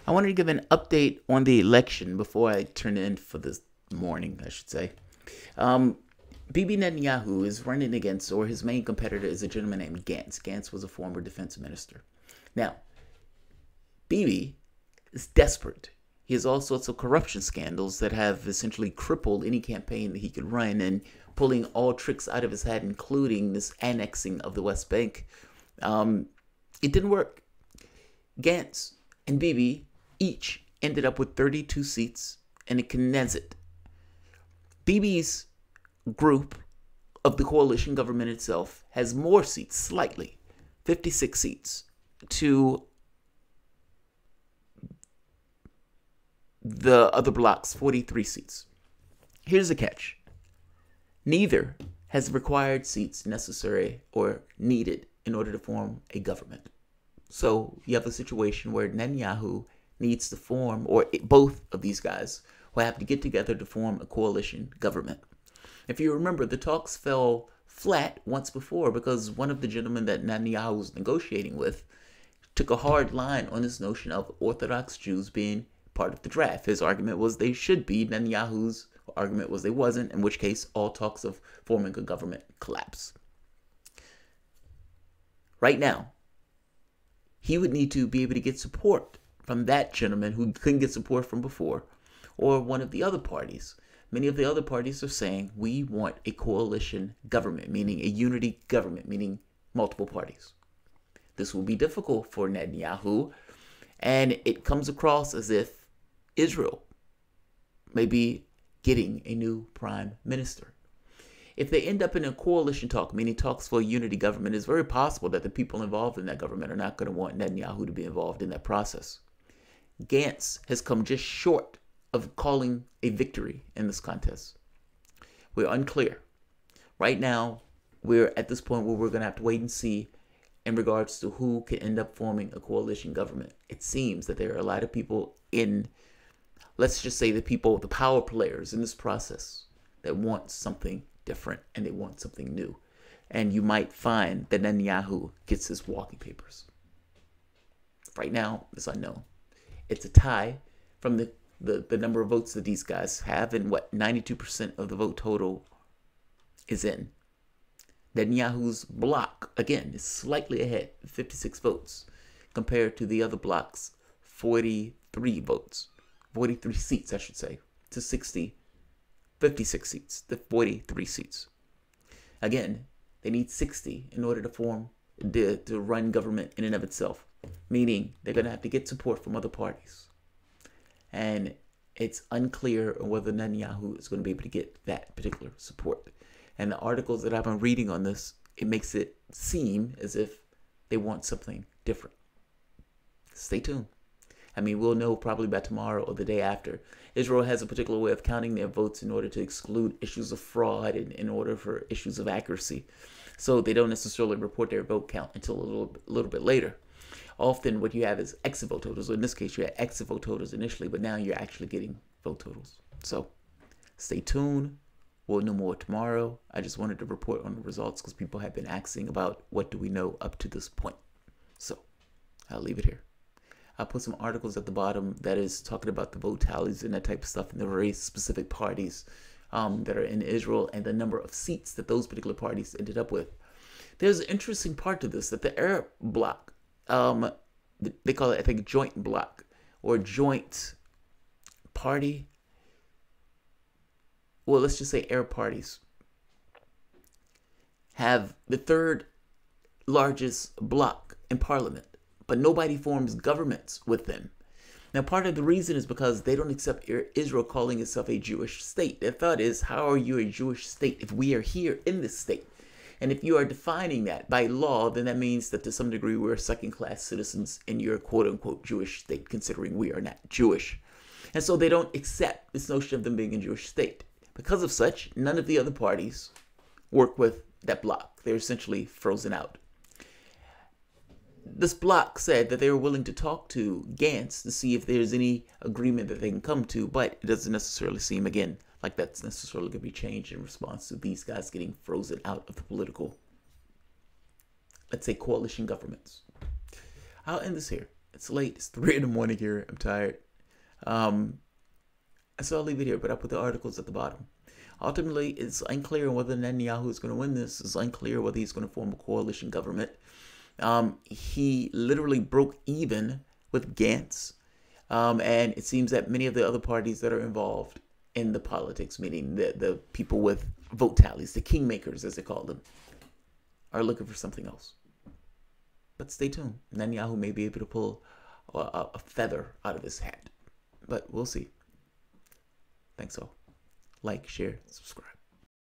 I wanted to give an update on the election before I turn it in for this morning, I should say. Bibi Netanyahu is running against, or his main competitor is a gentleman named Gantz. Gantz was a former defense minister. Now, Bibi is desperate. He has all sorts of corruption scandals that have essentially crippled any campaign that he could run, and pulling all tricks out of his hat, including this annexing of the West Bank. It didn't work. Gantz and Bibi each ended up with 32 seats in a Knesset. Bibi's group of the coalition government itself has more seats, slightly, 56 seats, to the other bloc's 43 seats. Here's the catch. Neither has required seats necessary or needed in order to form a government. So you have a situation where Netanyahu needs to form, or both of these guys will have to get together to form a coalition government. If you remember, the talks fell flat once before because one of the gentlemen that Netanyahu was negotiating with took a hard line on this notion of Orthodox Jews being part of the draft. His argument was they should be. Netanyahu's argument was they wasn't, in which case all talks of forming a government collapse. Right now, he would need to be able to get support from that gentleman who couldn't get support from before, or one of the other parties. Many of the other parties are saying we want a coalition government, meaning a unity government, meaning multiple parties. This will be difficult for Netanyahu, and it comes across as if Israel may be getting a new prime minister. If they end up in a coalition talk, meaning talks for a unity government, it's very possible that the people involved in that government are not going to want Netanyahu to be involved in that process. Gantz has come just short of calling a victory in this contest. We're unclear. Right now, we're at this point where we're going to have to wait and see in regards to who can end up forming a coalition government. It seems that there are a lot of people in, let's just say the power players in this process that want something different and they want something new. And you might find that Netanyahu gets his walking papers. Right now, it's unknown. It's a tie from the number of votes that these guys have, and what 92% of the vote total is in. Netanyahu's block, again, is slightly ahead, 56 votes, compared to the other block's 43 votes. 43 seats, I should say, to 56 seats, the 43 seats. Again, they need 60 in order to run government in and of itself, meaning they're going to have to get support from other parties. And it's unclear whether Netanyahu is going to be able to get that particular support. And the articles that I've been reading on this, it makes it seem as if they want something different. Stay tuned. I mean, we'll know probably by tomorrow or the day after. Israel has a particular way of counting their votes in order to exclude issues of fraud and in order for issues of accuracy. So they don't necessarily report their vote count until a little bit later. Often what you have is exit vote totals. So in this case, you had exit vote totals initially, but now you're actually getting vote totals. So stay tuned. We'll know more tomorrow. I just wanted to report on the results because people have been asking about what do we know up to this point. So I'll leave it here. I'll put some articles at the bottom that is talking about the vote tallies and that type of stuff and the very specific parties that are in Israel and the number of seats that those particular parties ended up with. There's an interesting part to this, that the Arab bloc, they call it, I think, joint bloc or joint party. Well, let's just say Arab parties have the third largest bloc in parliament, but nobody forms governments with them. Now, part of the reason is because they don't accept Israel calling itself a Jewish state. Their thought is, how are you a Jewish state if we are here in this state? And if you are defining that by law, then that means that to some degree we're second-class citizens in your quote-unquote Jewish state, considering we are not Jewish. And so they don't accept this notion of them being a Jewish state. Because of such, none of the other parties work with that bloc. They're essentially frozen out. This bloc said that they were willing to talk to Gantz to see if there's any agreement that they can come to, but it doesn't necessarily seem, again, like that's necessarily going to be changed in response to these guys getting frozen out of the political, let's say, coalition governments. I'll end this here. It's late. It's 3 in the morning here. I'm tired. So I'll leave it here, but I'll put the articles at the bottom. Ultimately, it's unclear whether Netanyahu is going to win this. It's unclear whether he's going to form a coalition government. He literally broke even with Gantz. And it seems that many of the other parties that are involved in the politics, meaning the people with vote tallies, the kingmakers, as they call them, are looking for something else. But stay tuned. Netanyahu may be able to pull a feather out of his hat. But we'll see. Thanks all. Like, share, subscribe.